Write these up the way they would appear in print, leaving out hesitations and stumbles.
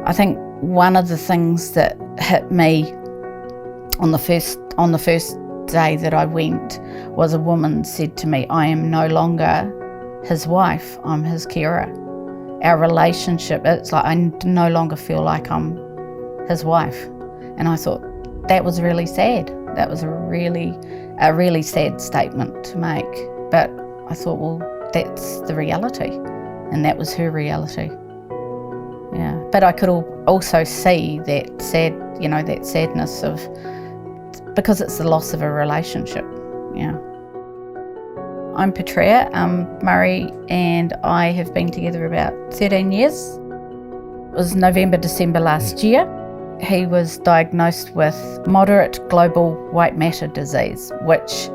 I think one of the things that hit me on the first day that I went was a woman said to me, "I am no longer his wife, I'm his carer." Our relationship, it's like I no longer feel like I'm his wife. And I thought that was really sad. That was a really sad statement to make. But I thought, well, that's the reality. And that was her reality. Yeah. But I could also see that sadness of, because it's the loss of a relationship. Yeah. I'm Patria Murray, and I have been together about 13 years. It was November, December last year. He was diagnosed with moderate global white matter disease, which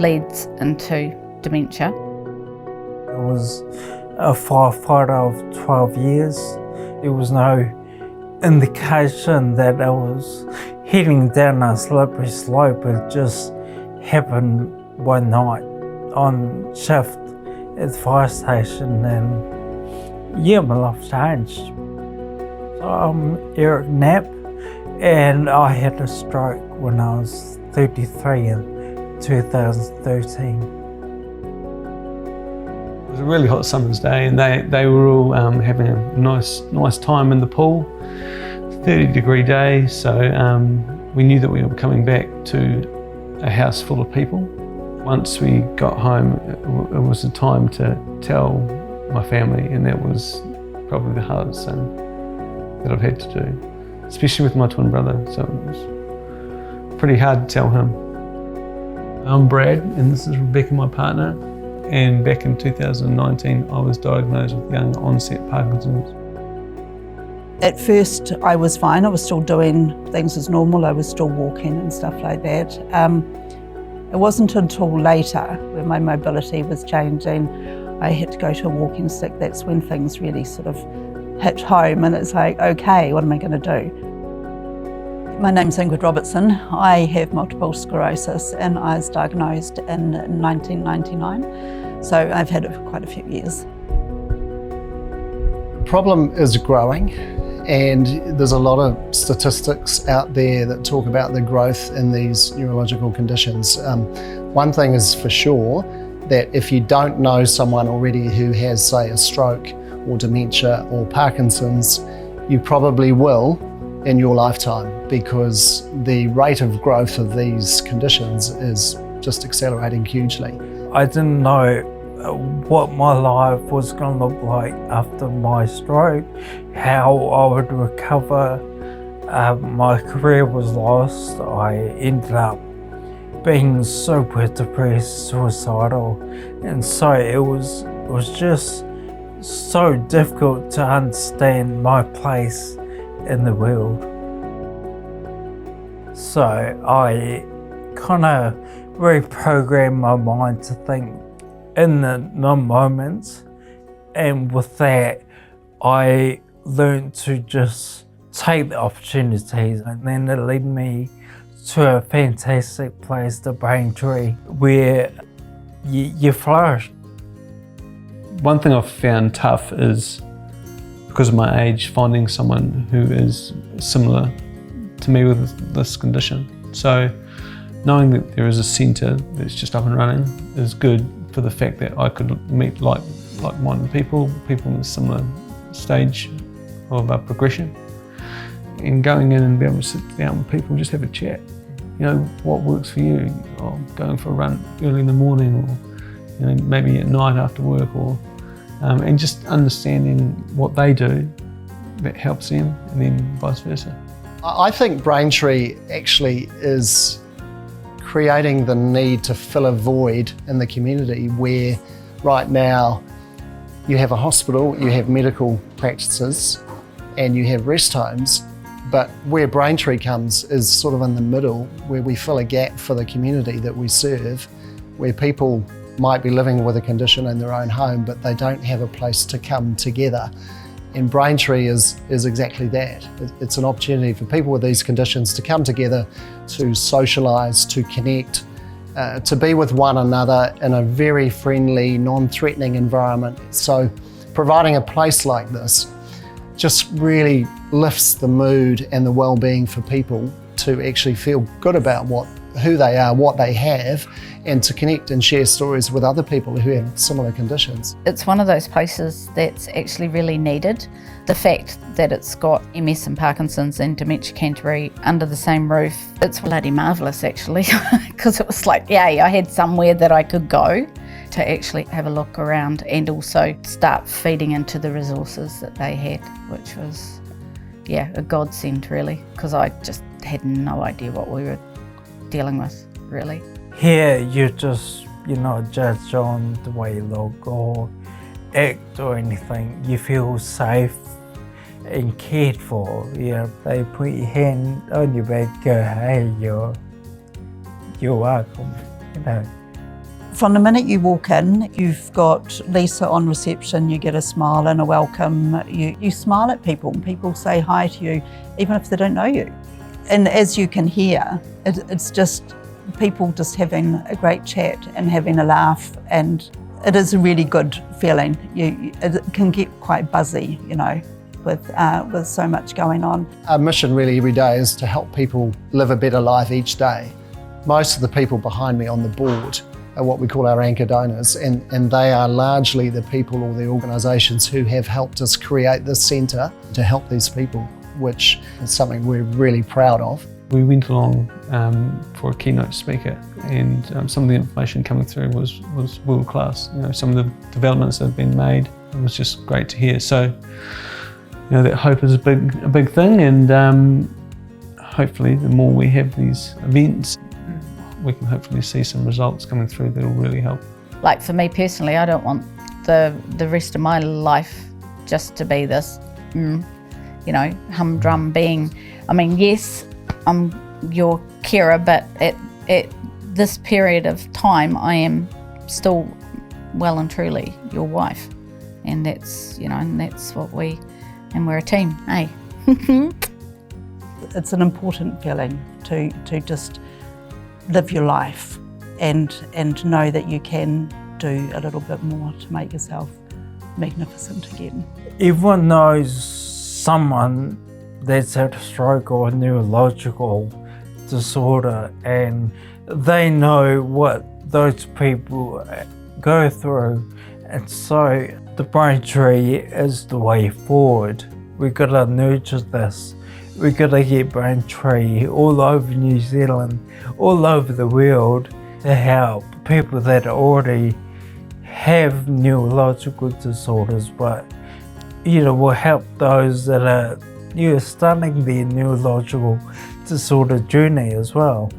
leads into dementia. I was a firefighter of 12 years. There was no indication that I was heading down a slippery slope. It just happened one night on shift at the fire station, and yeah, my life changed. So I'm Eric and I had a stroke when I was 33 in 2013. It was a really hot summer's day, and they were all having a nice time in the pool. 30-degree day, so we knew that we were coming back to a house full of people. Once we got home, it was the time to tell my family, and that was probably the hardest thing that I've had to do, especially with my twin brother, so it was pretty hard to tell him. I'm Brad, and this is Rebecca, my partner, and back in 2019 I was diagnosed with young onset Parkinson's. At first I was fine, I was still doing things as normal, I was still walking and stuff like that. It wasn't until later, when my mobility was changing, I had to go to a walking stick. That's when things really sort of hit home, and it's like, okay, what am I going to do? My name's Ingrid Robertson. I have multiple sclerosis, and I was diagnosed in 1999, so I've had it for quite a few years. The problem is growing, and there's a lot of statistics out there that talk about the growth in these neurological conditions. One thing is for sure, that if you don't know someone already who has, say, a stroke or dementia or Parkinson's, you probably will in your lifetime, because the rate of growth of these conditions is just accelerating hugely. I didn't know what my life was going to look like after my stroke, how I would recover. My career was lost. I ended up being super depressed, suicidal, and so it was just so difficult to understand my place in the world. So I kind of reprogrammed my mind to think in the moments, and with that I learned to just take the opportunities, and then it led me to a fantastic place, the BrainTree, where you flourish. One thing I've found tough is, because of my age, finding someone who is similar to me with this condition. So knowing that there is a centre that's just up and running is good, for the fact that I could meet like-minded people in a similar stage of progression, and going in and be able to sit down with people and just have a chat. You know, what works for you? Or going for a run early in the morning, or maybe at night after work, or and just understanding what they do that helps them, and then vice versa. I think BrainTree actually is creating the need to fill a void in the community, where right now you have a hospital, you have medical practices, and you have rest homes, but where BrainTree comes is sort of in the middle, where we fill a gap for the community that we serve, where people might be living with a condition in their own home, but they don't have a place to come together. And BrainTree is exactly that. It's an opportunity for people with these conditions to come together, to socialise, to connect, to be with one another in a very friendly, non-threatening environment. So providing a place like this just really lifts the mood and the well-being for people to actually feel good about who they are, what they have, and to connect and share stories with other people who have similar conditions. It's one of those places that's actually really needed. The fact that it's got MS and Parkinson's and Dementia Canterbury under the same roof, it's bloody marvellous actually, because it was like, yay, I had somewhere that I could go to actually have a look around and also start feeding into the resources that they had, which was, yeah, a godsend really, because I just had no idea what we were dealing with, really. Here, you're not judged on the way you look or act or anything. You feel safe and cared for. They put your hand on your back, go, hey, you're welcome, From the minute you walk in, you've got Lisa on reception, you get a smile and a welcome. You smile at people and people say hi to you, even if they don't know you. And as you can hear, it's just people just having a great chat and having a laugh, and it is a really good feeling. It can get quite buzzy, with so much going on. Our mission really every day is to help people live a better life each day. Most of the people behind me on the board are what we call our anchor donors, and they are largely the people or the organisations who have helped us create this centre to help these people, which is something we're really proud of. We went along for a keynote speaker, and some of the information coming through was world class. Some of the developments that have been made, it was just great to hear. So, that hope is a big thing, and hopefully the more we have these events, we can hopefully see some results coming through that will really help. Like for me personally, I don't want the rest of my life just to be this, humdrum being. I mean, yes, I'm your carer, but at this period of time, I am still well and truly your wife, and that's what we're a team, eh? It's an important feeling to just live your life and know that you can do a little bit more to make yourself magnificent again. Everyone knows someone that's had a stroke or a neurological disorder, and they know what those people go through, and so the BrainTree is the way forward. We've got to nurture this. We've got to get BrainTree all over New Zealand, all over the world, to help people that already have neurological disorders, but will help those that are starting their neurological disorder journey as well.